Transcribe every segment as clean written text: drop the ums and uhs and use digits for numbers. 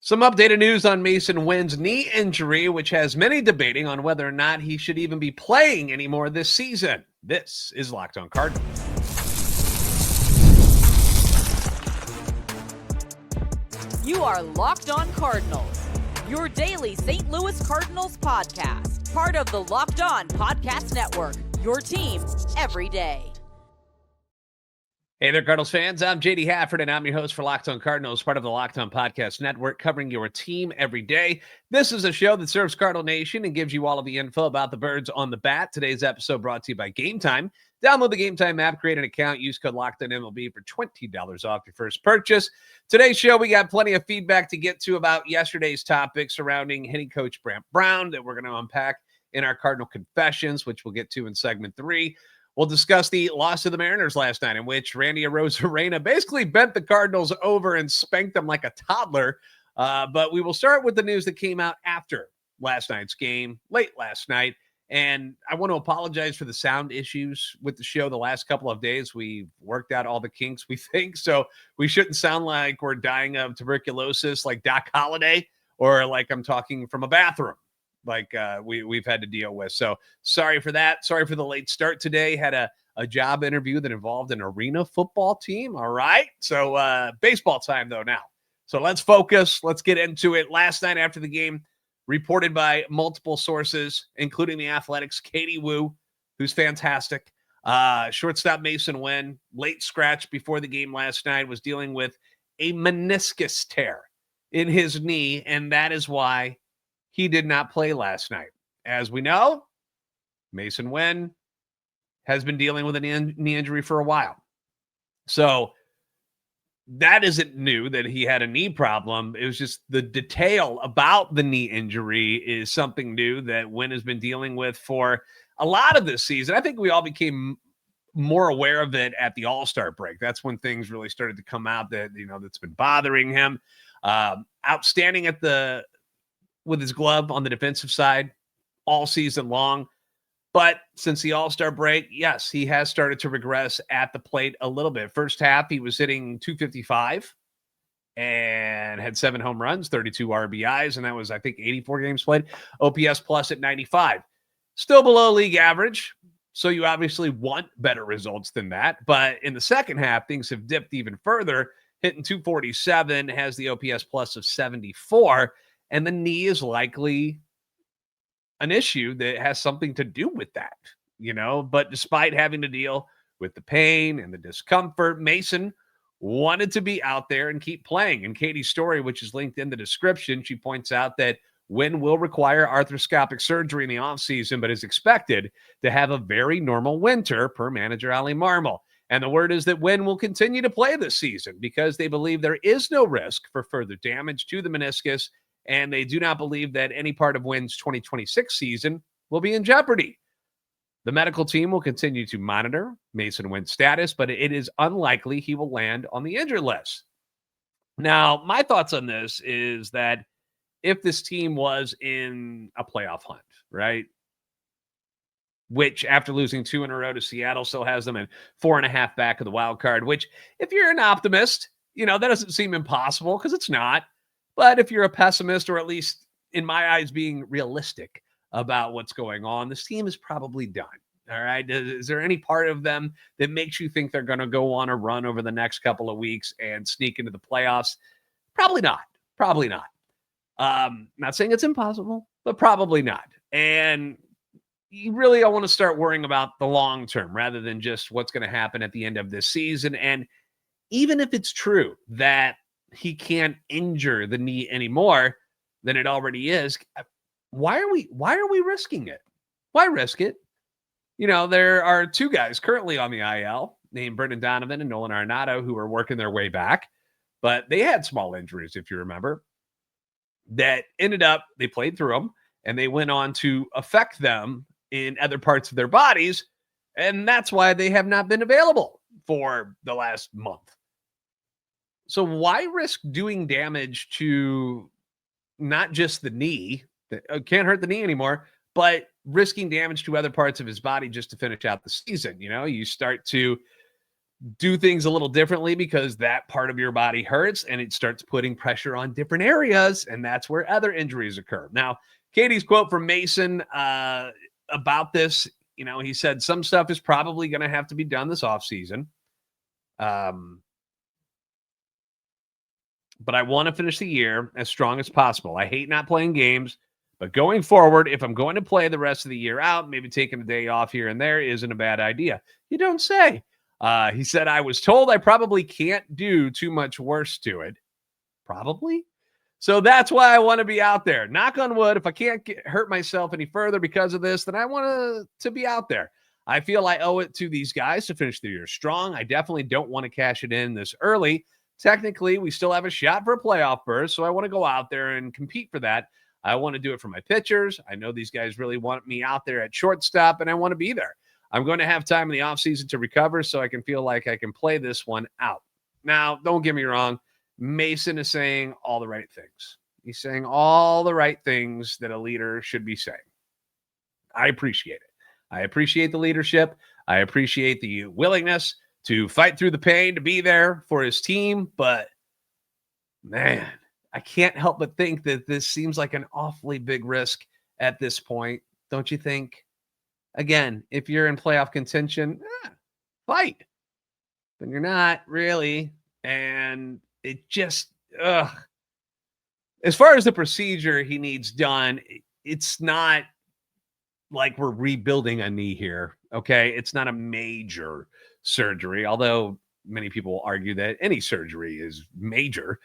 Some updated news on Masyn Winn's knee injury, which has many debating on whether or not he should even be playing anymore this season. This is Locked On Cardinals. You are Locked On Cardinals, your daily St. Louis Cardinals podcast. Part of the Locked On Podcast Network, your team every day. Hey there, Cardinals fans. I'm JD Hafford, and I'm your host for Locked On Cardinals, part of the Locked On Podcast Network, covering your team every day. This is a show that serves Cardinal Nation and gives you all of the info about the birds on the bat. Today's episode brought to you by Game Time. Download the Game Time app, create an account, use code LOCKEDONMLB for $20 off your first purchase. Today's show, we got plenty of feedback to get to about yesterday's topic surrounding hitting coach Brant Brown that we're going to unpack in our Cardinal Confessions, which we'll get to in segment 3. We'll discuss the loss of the Mariners last night, in which Randy Arozarena basically bent the Cardinals over and spanked them like a toddler. But we will start with the news that came out after last night's game, late last night. And I want to apologize for the sound issues with the show the last couple of days. We've worked out all the kinks, we think. So we shouldn't sound like we're dying of tuberculosis like Doc Holliday, or like I'm talking from a bathroom like we've had to deal with. So sorry for that. Sorry for the late start today. Had a job interview that involved an arena football team. All right. So baseball time, though, now. So let's focus. Let's get into it. Last night after the game, reported by multiple sources, including the Athletics' Katie Woo, who's fantastic. Shortstop Masyn Winn, late scratch before the game last night, was dealing with a meniscus tear in his knee, and that is why he did not play last night. As we know, Masyn Winn has been dealing with a knee injury for a while. So that isn't new that he had a knee problem. It was just the detail about the knee injury is something new that Winn has been dealing with for a lot of this season. I think we all became more aware of it at the All-Star break. That's when things really started to come out that, that's been bothering him. Outstanding with his glove on the defensive side all season long. But since the All-Star break, yes, he has started to regress at the plate a little bit. First half, he was hitting .255 and had 7 home runs, 32 RBIs, and that was, I think, 84 games played. OPS plus at 95. Still below league average, so you obviously want better results than that. But in the second half, things have dipped even further, hitting .247, has the OPS plus of 74, and the knee is likely an issue that has something to do with that, But despite having to deal with the pain and the discomfort, Masyn wanted to be out there and keep playing. In Katie's story, which is linked in the description, she points out that Winn will require arthroscopic surgery in the offseason, but is expected to have a very normal winter, per manager Ali Marmol. And the word is that Winn will continue to play this season because they believe there is no risk for further damage to the meniscus, and they do not believe that any part of Winn's 2026 season will be in jeopardy. The medical team will continue to monitor Masyn Winn's status, but it is unlikely he will land on the injured list. Now, my thoughts on this is that if this team was in a playoff hunt, right, which after losing 2 in a row to Seattle still has them in 4.5 back of the wild card, which if you're an optimist, that doesn't seem impossible because it's not. But if you're a pessimist, or at least in my eyes being realistic about what's going on, this team is probably done. All right. Is there any part of them that makes you think they're going to go on a run over the next couple of weeks and sneak into the playoffs? Probably not. Probably not. Not saying it's impossible, but probably not. And you really want to start worrying about the long term rather than just what's going to happen at the end of this season. And even if it's true that he can't injure the knee any more than it already is, why are we risking it? Why risk it? There are 2 guys currently on the IL named Brendan Donovan and Nolan Arenado who are working their way back, but they had small injuries, if you remember, that ended up, they played through them and they went on to affect them in other parts of their bodies. And that's why they have not been available for the last month. So why risk doing damage to not just the knee, that can't hurt the knee anymore, but risking damage to other parts of his body just to finish out the season? You start to do things a little differently because that part of your body hurts and it starts putting pressure on different areas. And that's where other injuries occur. Now, Katie's quote from Masyn about this, he said some stuff is probably going to have to be done this offseason. But I want to finish the year as strong as possible. I hate not playing games, but going forward, if I'm going to play the rest of the year out, maybe taking a day off here and there isn't a bad idea. You don't say. He said, I was told I probably can't do too much worse to it. Probably. So that's why I want to be out there. Knock on wood. If I can't hurt myself any further because of this, then I want to be out there. I feel I owe it to these guys to finish the year strong. I definitely don't want to cash it in this early. Technically, we still have a shot for a playoff berth, so I want to go out there and compete for that. I want to do it for my pitchers. I know these guys really want me out there at shortstop, and I want to be there. I'm going to have time in the offseason to recover so I can feel like I can play this one out. Now, don't get me wrong. Masyn is saying all the right things. He's saying all the right things that a leader should be saying. I appreciate it. I appreciate the leadership. I appreciate the willingness to fight through the pain, to be there for his team. But, man, I can't help but think that this seems like an awfully big risk at this point. Don't you think? Again, if you're in playoff contention, fight. But you're not really. And it just, as far as the procedure he needs done, it's not like we're rebuilding a knee here. Okay. It's not a major surgery, although many people argue that any surgery is major.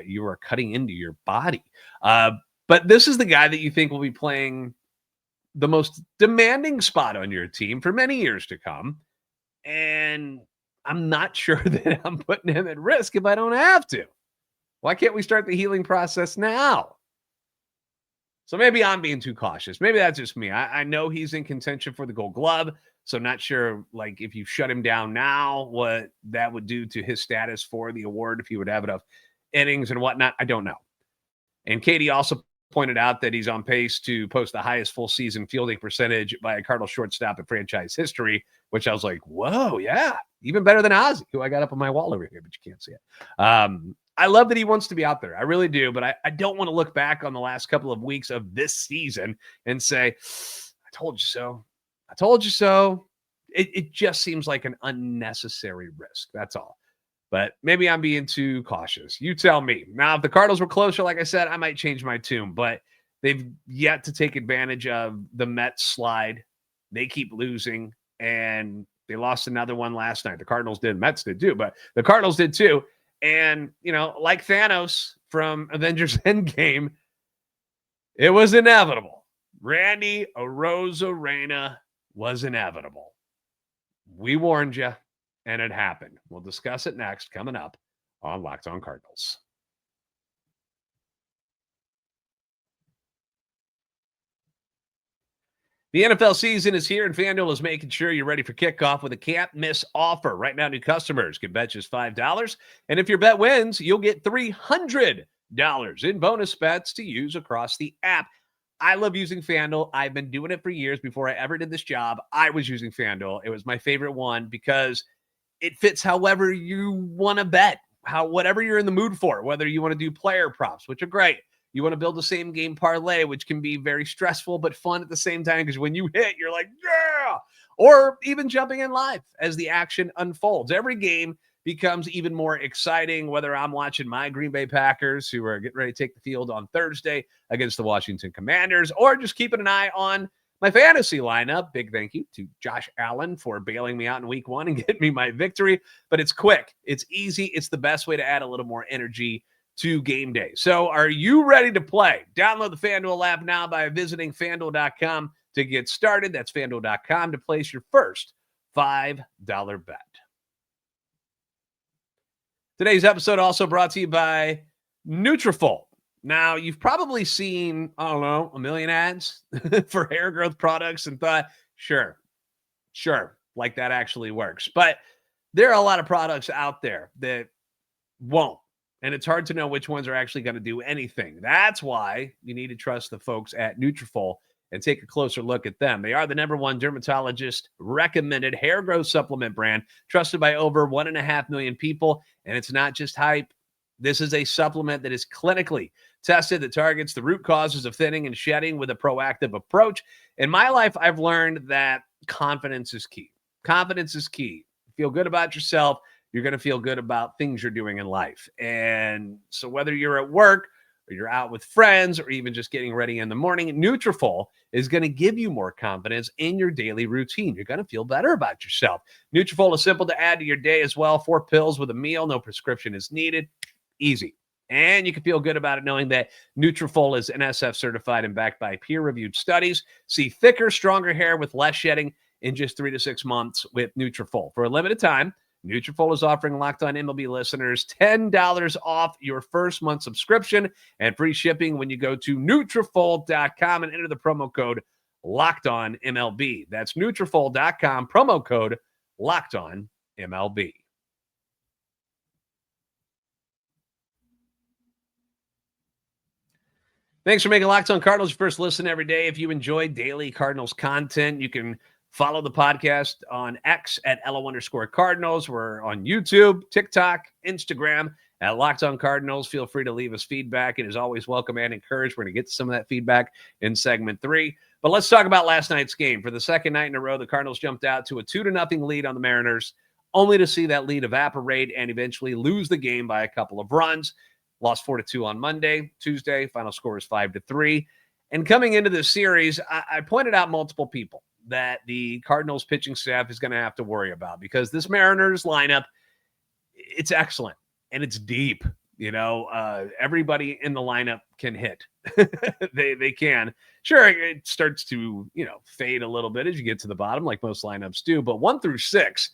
You are cutting into your body. But this is the guy that you think will be playing the most demanding spot on your team for many years to come. And I'm not sure that I'm putting him at risk if I don't have to. Why can't we start the healing process now? So maybe I'm being too cautious. Maybe that's just me. I know he's in contention for the Gold Glove, so not sure, like, if you shut him down now, what that would do to his status for the award, if he would have enough innings and whatnot. I don't know. And Katie also pointed out that he's on pace to post the highest full season fielding percentage by a Cardinals shortstop in franchise history, which I was like, whoa, yeah, even better than Ozzie, who I got up on my wall over here, but you can't see it. I love that he wants to be out there. I really do, but I don't want to look back on the last couple of weeks of this season and say, I told you so. I told you so. It just seems like an unnecessary risk. That's all. But maybe I'm being too cautious. You tell me. Now, if the Cardinals were closer, like I said, I might change my tune. But they've yet to take advantage of the Mets slide. They keep losing, and they lost another one last night. The Cardinals did. Mets did too, but the Cardinals did too. And, like Thanos from Avengers Endgame, it was inevitable. Randy Arozarena was inevitable. We warned you. And it happened. We'll discuss it next, coming up on Locked On Cardinals. The NFL season is here, and FanDuel is making sure you're ready for kickoff with a can't-miss offer. Right now, new customers can bet just $5, and if your bet wins, you'll get $300 in bonus bets to use across the app. I love using FanDuel. I've been doing it for years. Before I ever did this job, I was using FanDuel. It was my favorite one because it fits however you want to bet, whatever you're in the mood for, whether you want to do player props, which are great. You want to build the same game parlay, which can be very stressful but fun at the same time because when you hit, you're like, yeah! Or even jumping in live as the action unfolds. Every game becomes even more exciting, whether I'm watching my Green Bay Packers, who are getting ready to take the field on Thursday against the Washington Commanders, or just keeping an eye on my fantasy lineup. Big thank you to Josh Allen for bailing me out in week 1 and getting me my victory. But it's quick. It's easy. It's the best way to add a little more energy to game day. So are you ready to play? Download the FanDuel app now by visiting FanDuel.com to get started. That's FanDuel.com to place your first $5 bet. Today's episode also brought to you by Nutrafol. Now, you've probably seen, I don't know, a million ads for hair growth products and thought, sure, like that actually works. But there are a lot of products out there that won't. And it's hard to know which ones are actually going to do anything. That's why you need to trust the folks at Nutrafol and take a closer look at them. They are the #1 dermatologist recommended hair growth supplement brand, trusted by over 1.5 million people. And it's not just hype. This is a supplement that is clinically tested that targets the root causes of thinning and shedding with a proactive approach. In my life, I've learned that confidence is key. Confidence is key. Feel good about yourself. You're going to feel good about things you're doing in life. And so whether you're at work or you're out with friends or even just getting ready in the morning, Nutrafol is going to give you more confidence in your daily routine. You're going to feel better about yourself. Nutrafol is simple to add to your day as well. 4 pills with a meal. No prescription is needed. Easy. And you can feel good about it knowing that Nutrafol is NSF certified and backed by peer-reviewed studies. See thicker, stronger hair with less shedding in just 3 to 6 months with Nutrafol. For a limited time, Nutrafol is offering Locked On MLB listeners $10 off your first month subscription and free shipping when you go to Nutrafol.com and enter the promo code LOCKEDONMLB. That's Nutrafol.com, promo code LOCKEDONMLB. Thanks for making Locked On Cardinals your first listen every day. If you enjoy daily Cardinals content, you can follow the podcast on X at @LO_Cardinals. We're on YouTube, TikTok, Instagram at Locked On Cardinals. Feel free to leave us feedback. It is always welcome and encouraged. We're going to get to some of that feedback in segment 3. But let's talk about last night's game. For the second night in a row, the Cardinals jumped out to a 2-0 lead on the Mariners, only to see that lead evaporate and eventually lose the game by a couple of runs. Lost 4-2 on Monday. Tuesday, final score is 5-3. And coming into this series, I pointed out multiple people that the Cardinals pitching staff is going to have to worry about because this Mariners lineup, it's excellent and it's deep. You know, everybody in the lineup can hit. they can. Sure, it starts to, fade a little bit as you get to the bottom, like most lineups do. But 1 through 6,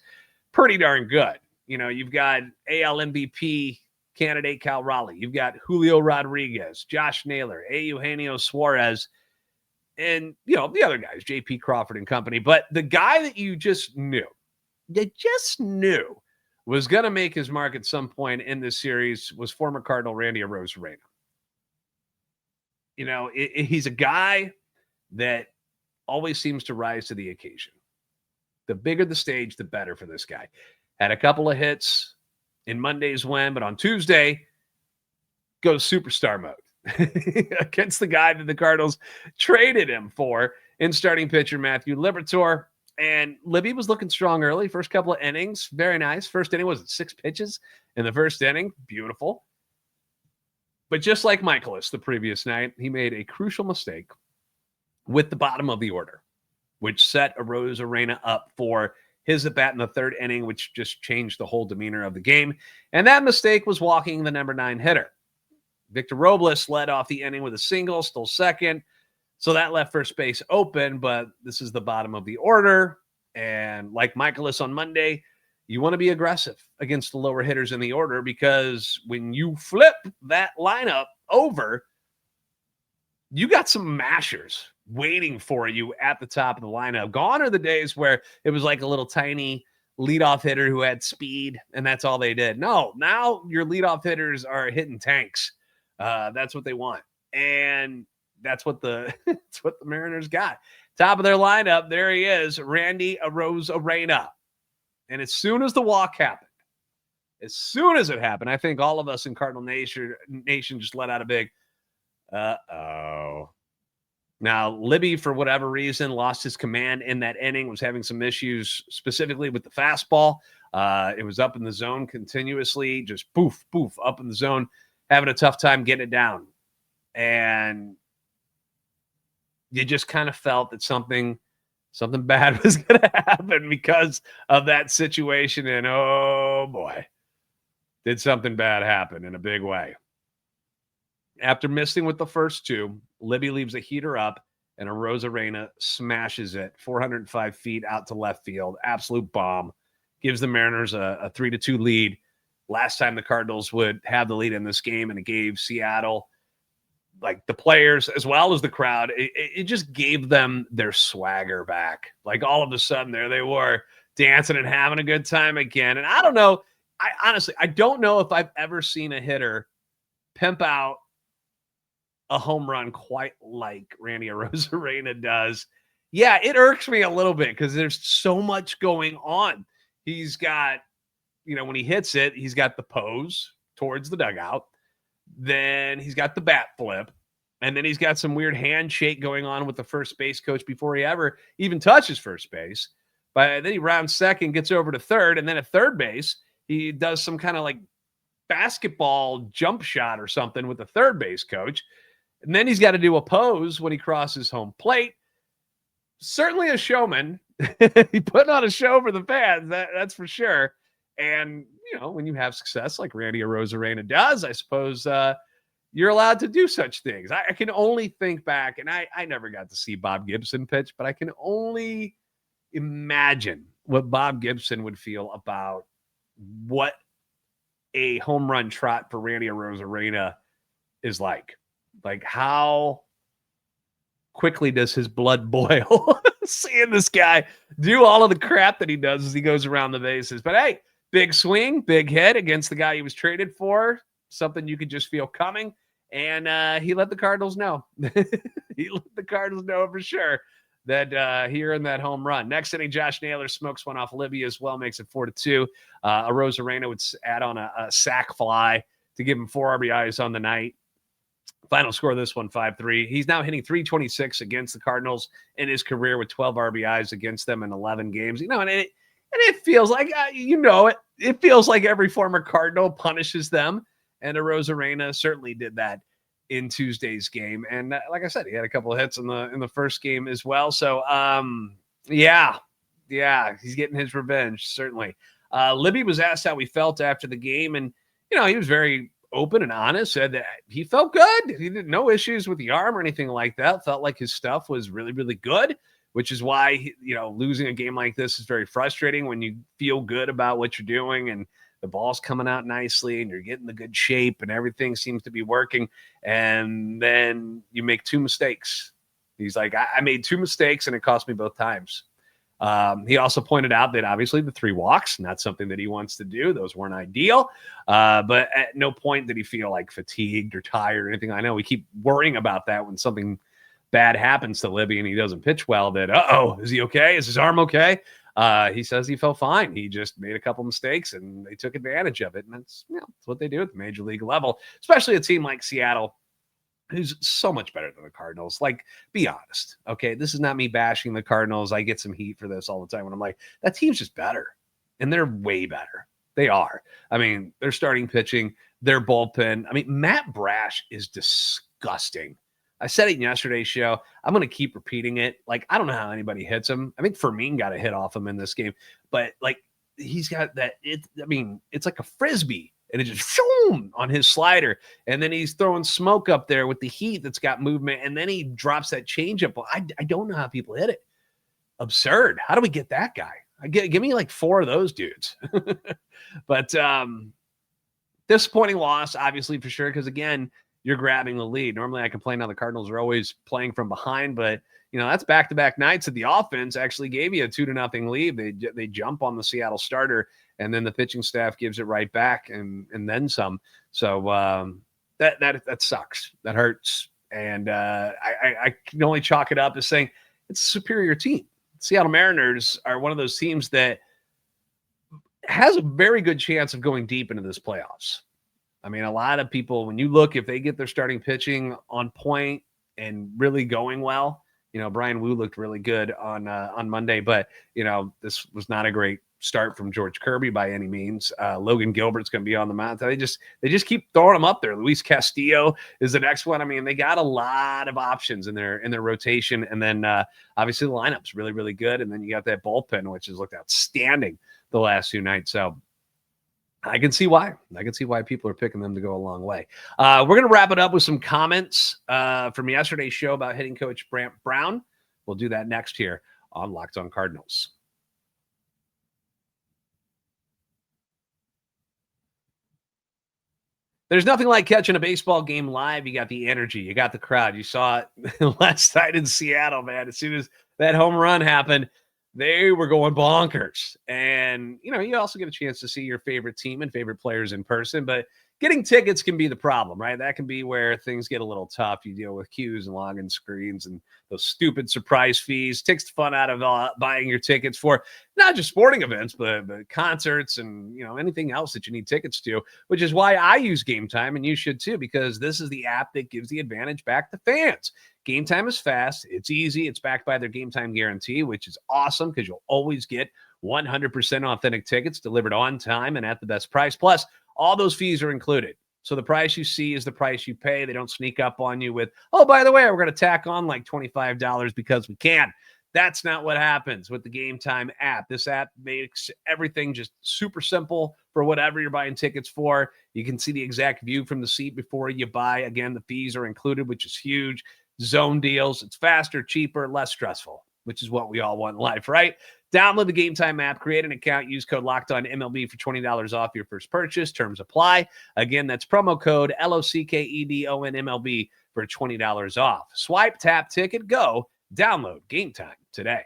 pretty darn good. You've got AL MVP candidate Cal Raleigh. You've got Julio Rodriguez, Josh Naylor, Eugenio Suarez, and, the other guys, J.P. Crawford and company. But the guy that you just knew was going to make his mark at some point in this series was former Cardinal Randy Arozarena. He's a guy that always seems to rise to the occasion. The bigger the stage, the better for this guy. Had a couple of hits in Monday's win, but on Tuesday, goes superstar mode against the guy that the Cardinals traded him for in starting pitcher Matthew Liberatore. And Libby was looking strong early. First couple of innings, very nice. First inning was 6 pitches in the first inning. Beautiful. But just like Michaelis the previous night, he made a crucial mistake with the bottom of the order, which set Arozarena up for his at-bat in the 3rd inning, which just changed the whole demeanor of the game. And that mistake was walking the number 9 hitter. Victor Robles led off the inning with a single, stole second. So that left first base open, but this is the bottom of the order. And like Michaelis on Monday, you want to be aggressive against the lower hitters in the order because when you flip that lineup over, you got some mashers waiting for you at the top of the lineup. Gone are the days where it was like a little tiny leadoff hitter who had speed, and that's all they did. No, now your leadoff hitters are hitting tanks. That's what they want. And that's what that's what the Mariners got. Top of their lineup, there he is, Randy Arozarena. And as soon as the walk happened, as soon as it happened, I think all of us in Cardinal Nation just let out a big, uh-oh. Now, Libby, for whatever reason, lost his command in that inning, was having some issues specifically with the fastball. It was up in the zone continuously, just poof, poof, up in the zone, having a tough time getting it down. And you just kind of felt that something bad was going to happen because of that situation. And, oh, boy, did something bad happen in a big way. After missing with the first 2, Libby leaves a heater up, and Arozarena smashes it 405 feet out to left field. Absolute bomb. Gives the Mariners a 3-2 lead. Last time the Cardinals would have the lead in this game, and it gave Seattle, like the players as well as the crowd, it just gave them their swagger back. Like all of a sudden there they were dancing and having a good time again. And I don't know. I don't know if I've ever seen a hitter pimp out a home run quite like Randy Arozarena does. Yeah, it irks me a little bit because there's so much going on. He's got, when he hits it, he's got the pose towards the dugout. Then he's got the bat flip. And then he's got some weird handshake going on with the first base coach before he ever even touches first base. But then he rounds second, gets over to third. And then at third base, he does some kind of like basketball jump shot or something with the third base coach. And then he's got to do a pose when he crosses home plate. Certainly a showman. He put on a show for the fans, that's for sure. And, when you have success like Randy Arozarena does, I suppose you're allowed to do such things. I can only think back, and I never got to see Bob Gibson pitch, but I can only imagine what Bob Gibson would feel about what a home run trot for Randy Arozarena is like. Like, how quickly does his blood boil seeing this guy do all of the crap that he does as he goes around the bases? But hey, big swing, big hit against the guy he was traded for, something you could just feel coming. And he let the Cardinals know. He let the Cardinals know for sure that he earned that home run. Next inning, Josh Naylor smokes one off Libby as well, makes it 4-2. Arozarena would add on a sac fly to give him 4 RBIs on the night. Final score of this one, 5-3. He's now hitting .326 against the Cardinals in his career with 12 RBIs against them in 11 games. And it feels like, it feels like every former Cardinal punishes them. And Arozarena certainly did that in Tuesday's game. And like I said, he had a couple of hits in the first game as well. So, yeah, he's getting his revenge, certainly. Libby was asked how he felt after the game. And, he was very open and honest, said that he felt good. He did no issues with the arm or anything like that. Felt like his stuff was really, really good, which is why, losing a game like this is very frustrating when you feel good about what you're doing and the ball's coming out nicely and you're getting the good shape and everything seems to be working. And then you make 2 mistakes. He's like, I made 2 mistakes and it cost me both times. He also pointed out that obviously the 3 walks, not something that he wants to do. Those weren't ideal. But at no point did he feel like fatigued or tired or anything. I know we keep worrying about that when something bad happens to Libby and he doesn't pitch well, that, is he okay? Is his arm okay? He says he felt fine. He just made a couple mistakes and they took advantage of it. And that's what they do at the major league level, especially a team like Seattle, who's so much better than the Cardinals. Like, be honest. Okay. This is not me bashing the Cardinals. I get some heat for this all the time when I'm like, that team's just better. And they're way better. They are. I mean, they're starting pitching, their bullpen. I mean, Matt Brash is disgusting. I said it in yesterday's show. I'm going to keep repeating it. Like, I don't know how anybody hits him. I think Fermin got a hit off him in this game, but like, he's got that. It's like a Frisbee and it just shoom on his slider. And then he's throwing smoke up there with the heat that's got movement. And then he drops that changeup. I don't know how people hit it. Absurd. How do we get that guy? Give me like 4 of those dudes. But disappointing loss, obviously, for sure. Because again, you're grabbing the lead. Normally I complain how the Cardinals are always playing from behind, but that's back-to-back nights that the offense actually gave you a 2-0 lead. They jump on the Seattle starter and then the pitching staff gives it right back and then some. So that sucks. That hurts. And I can only chalk it up as saying it's a superior team. Seattle Mariners are one of those teams that has a very good chance of going deep into this playoffs. I mean, a lot of people, when you look, if they get their starting pitching on point and really going well, Brian Wu looked really good on Monday, but this was not a great start from George Kirby by any means. Logan Gilbert's going to be on the mound. They just keep throwing them up there. Luis Castillo is the next one. I mean, they got a lot of options in their rotation, and then obviously the lineup's really, really good, and then you got that bullpen, which has looked outstanding the last 2 nights. So I can see why. People are picking them to go a long way. We're going to wrap it up with some comments from yesterday's show about hitting coach Brant Brown. We'll do that next here on Locked On Cardinals. There's nothing like catching a baseball game live. You got the energy. You got the crowd. You saw it last night in Seattle, man. As soon as that home run happened, they were going bonkers. And, you also get a chance to see your favorite team and favorite players in person. But, Getting tickets can be the problem, right? That can be where things get a little tough. You deal with queues and login screens and those stupid surprise fees. Takes the fun out of buying your tickets for not just sporting events, but concerts and anything else that you need tickets to, which is why I use Game Time, and you should too, because this is the app that gives the advantage back to fans. Game Time is fast. It's easy. It's backed by their Game Time guarantee, which is awesome because you'll always get 100% authentic tickets delivered on time and at the best price. Plus, all those fees are included. So the price you see is the price you pay. They don't sneak up on you with, oh, by the way, we're going to tack on like $25 because we can. That's not what happens with the Game Time app. This app makes everything just super simple for whatever you're buying tickets for. You can see the exact view from the seat before you buy. Again, the fees are included, which is huge. Zone deals. It's faster, cheaper, less stressful, which is what we all want in life, right? Download the Game Time app, create an account, use code LOCKEDONMLB for $20 off your first purchase. Terms apply. Again, that's promo code LOCKEDONMLB for $20 off. Swipe, tap, ticket, go. Download Game Time today.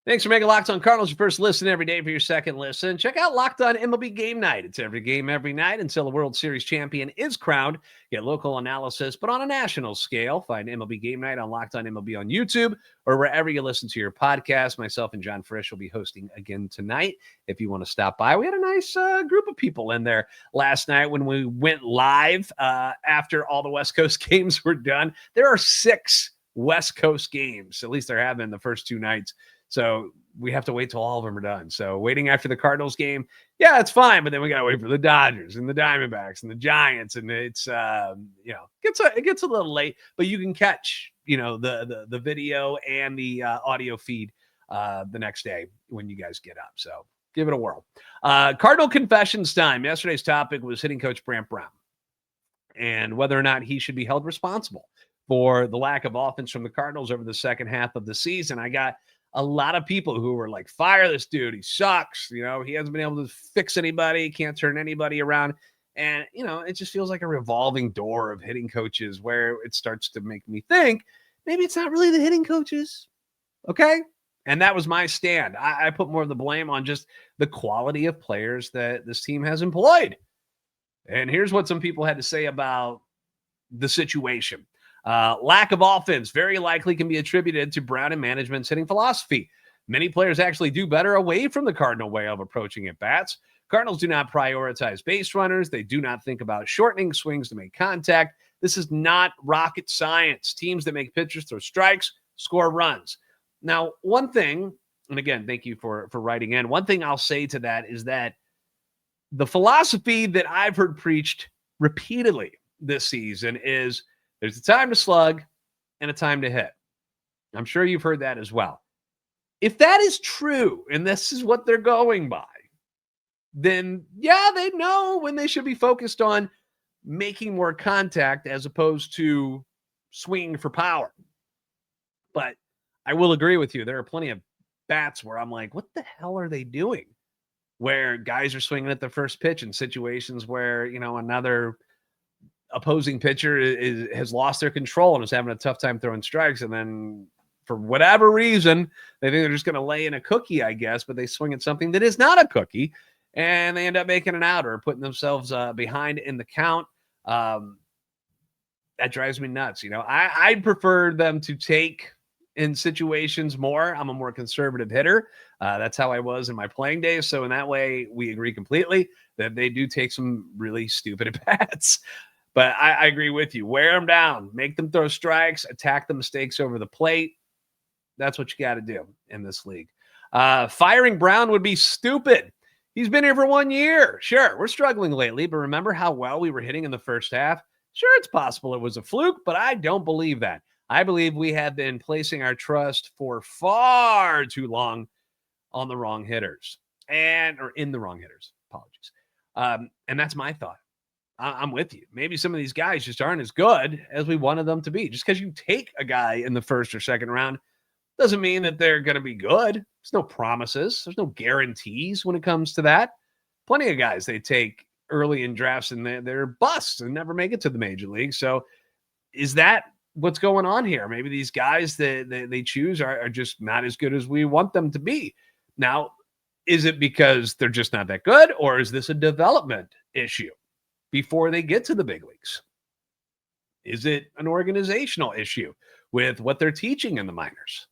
Thanks for making Locked On Cardinals your first listen every day for your second listen. Check out Locked On MLB Game Night. It's every game, every night until the World Series champion is crowned. Get local analysis, but on a national scale. Find MLB Game Night on Locked On MLB on YouTube or wherever you listen to your podcast. Myself and John Frisch will be hosting again tonight if you want to stop by. We had a nice group of people in there last night when we went live after all the West Coast games were done. There are 6 West Coast games. At least there have been the first 2 nights. So we have to wait till all of them are done. So waiting after the Cardinals game, yeah, it's fine. But then we got to wait for the Dodgers and the Diamondbacks and the Giants. And it's, it gets a little late, but you can catch, the video and the audio feed the next day when you guys get up. So give it a whirl. Cardinal confessions time. Yesterday's topic was hitting coach Brant Brown and whether or not he should be held responsible for the lack of offense from the Cardinals over the second half of the season. I got a lot of people who were like, fire this dude. He sucks. He hasn't been able to fix anybody. Can't turn anybody around. And, it just feels like a revolving door of hitting coaches where it starts to make me think maybe it's not really the hitting coaches. Okay. And that was my stand. I put more of the blame on just the quality of players that this team has employed. And here's what some people had to say about the situation. Lack of offense very likely can be attributed to Brown and management's hitting philosophy. Many players actually do better away from the Cardinal way of approaching at bats. Cardinals do not prioritize base runners. They do not think about shortening swings to make contact. This is not rocket science. Teams that make pitchers throw strikes score runs. Now, one thing, and again, thank you for writing in. One thing I'll say to that is that the philosophy that I've heard preached repeatedly this season is there's a time to slug and a time to hit. I'm sure you've heard that as well. If that is true, and this is what they're going by, then yeah, they know when they should be focused on making more contact as opposed to swinging for power. But I will agree with you. There are plenty of bats where I'm like, what the hell are they doing? Where guys are swinging at the first pitch in situations where, another opposing pitcher has lost their control and is having a tough time throwing strikes. And then for whatever reason, they think they're just going to lay in a cookie, I guess, but they swing at something that is not a cookie and they end up making an out or putting themselves behind in the count. That drives me nuts. I'd prefer them to take in situations more. I'm a more conservative hitter. That's how I was in my playing days. So in that way, we agree completely that they do take some really stupid bats. But I agree with you. Wear them down. Make them throw strikes. Attack the mistakes over the plate. That's what you got to do in this league. Firing Brown would be stupid. He's been here for 1 year. Sure, we're struggling lately, but remember how well we were hitting in the first half? Sure, it's possible it was a fluke, but I don't believe that. I believe we have been placing our trust for far too long on the wrong hitters or in the wrong hitters. Apologies. And that's my thought. I'm with you. Maybe some of these guys just aren't as good as we wanted them to be. Just because you take a guy in the first or second round doesn't mean that they're going to be good. There's no promises. There's no guarantees when it comes to that. Plenty of guys they take early in drafts and they're busts and never make it to the major league. So is that what's going on here? Maybe these guys that they choose are just not as good as we want them to be. Now, Is it because they're just not that good, or is this a development issue before they get to the big leagues? Is it an organizational issue with what they're teaching in the minors?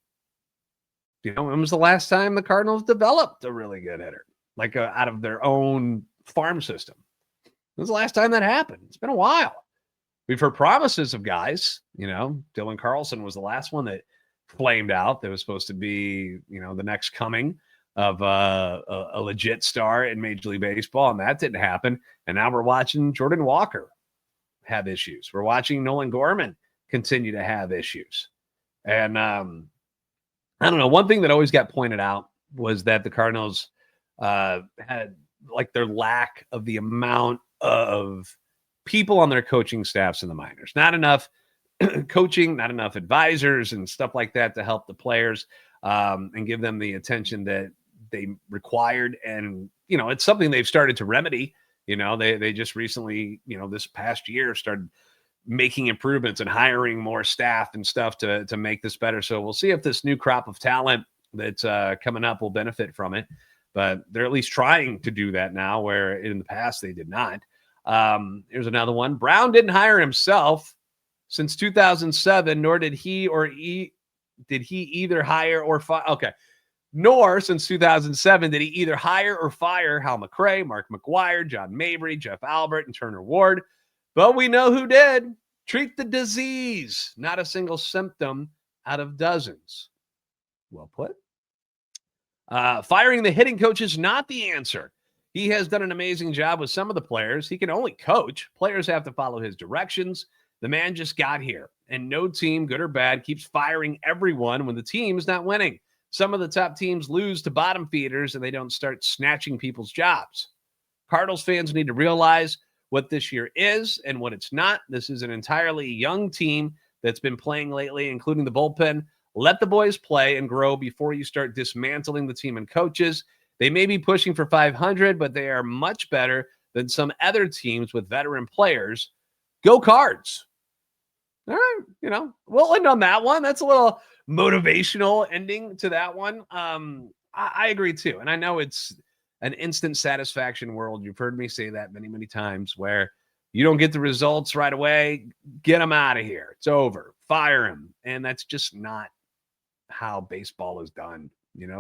When was the last time the Cardinals developed a really good hitter, like out of their own farm system? When was the last time that happened? It's been a while. We've heard promises of guys. Dylan Carlson was the last one that flamed out. That was supposed to be, the next coming of a legit star in Major League Baseball, and that didn't happen. And now we're watching Jordan Walker have issues. We're watching Nolan Gorman continue to have issues. And I don't know. One thing that always got pointed out was that the Cardinals had like their lack of the amount of people on their coaching staffs in the minors. Not enough coaching, not enough advisors and stuff like that to help the players and give them the attention that they required. And, it's something they've started to remedy. They just recently, this past year started making improvements and hiring more staff and stuff to make this better. So we'll see if this new crop of talent that's coming up will benefit from it. But they're at least trying to do that now, where in the past they did not. Here's another one. Brown didn't hire himself since 2007, nor did he either hire or fire. Okay. Nor since 2007 did he either hire or fire Hal McRae, Mark McGuire, John Mabry, Jeff Albert, and Turner Ward. But we know who did. Treat the disease, not a single symptom out of dozens. Well put. Firing the hitting coach is not the answer. He has done an amazing job with some of the players. He can only coach. Players have to follow his directions. The man just got here, and no team, good or bad, keeps firing everyone when the team is not winning. Some of the top teams lose to bottom feeders, and they don't start snatching people's jobs. Cardinals fans need to realize what this year is and what it's not. This is an entirely young team that's been playing lately, including the bullpen. Let the boys play and grow before you start dismantling the team and coaches. They may be pushing for 500, but they are much better than some other teams with veteran players. Go Cards. All right, we'll end on that one. That's a little motivational ending to that one. I agree too. And I know it's an instant satisfaction world. You've heard me say that many, many times, where you don't get the results right away, get them out of here. It's over. Fire him. And that's just not how baseball is done.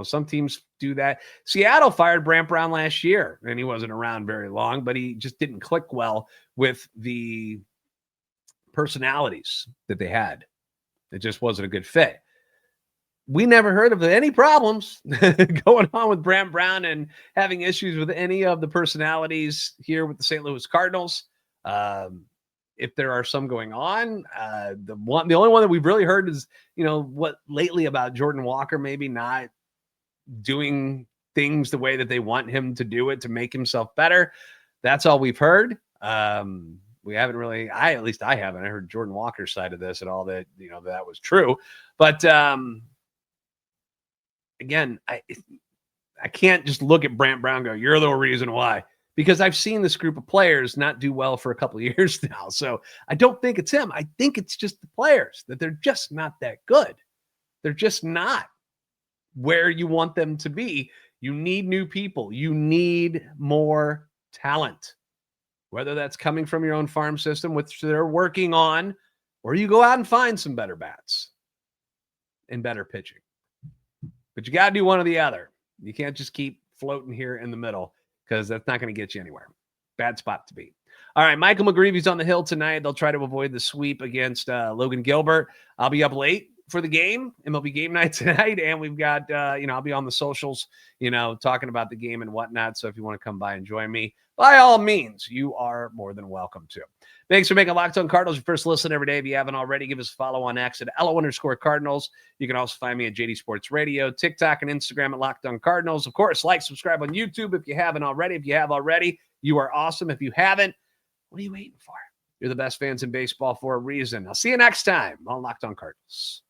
Some teams do that. Seattle fired Brant Brown last year, and he wasn't around very long, but he just didn't click well with the personalities that they had. It just wasn't a good fit. We never heard of any problems going on with Brant Brown and having issues with any of the personalities here with the St. Louis Cardinals. If there are some going on, the only one that we've really heard is, what lately about Jordan Walker maybe not doing things the way that they want him to do it to make himself better. That's all we've heard. We haven't really, I haven't heard Jordan Walker's side of this at all, that, that was true. But again, I can't just look at Brant Brown and go, you're the reason why, because I've seen this group of players not do well for a couple of years now. So I don't think it's him. I think it's just the players, that they're just not that good. They're just not where you want them to be. You need new people. You need more talent, whether that's coming from your own farm system, which they're working on, or you go out and find some better bats and better pitching. But you got to do one or the other. You can't just keep floating here in the middle, because that's not going to get you anywhere. Bad spot to be. All right, Michael McGreevy's on the hill tonight. They'll try to avoid the sweep against Logan Gilbert. I'll be up late for the game, MLB game night tonight, and we've got, I'll be on the socials, talking about the game and whatnot. So if you want to come by and join me, by all means, you are more than welcome to. Thanks for making Locked On Cardinals your first listen every day. If you haven't already, give us a follow on X at @LO_Cardinals. You can also find me at JD Sports Radio, TikTok, and Instagram at Locked On Cardinals. Of course, like, subscribe on YouTube if you haven't already. If you have already, you are awesome. If you haven't, what are you waiting for? You're the best fans in baseball for a reason. I'll see you next time on Locked On Cardinals.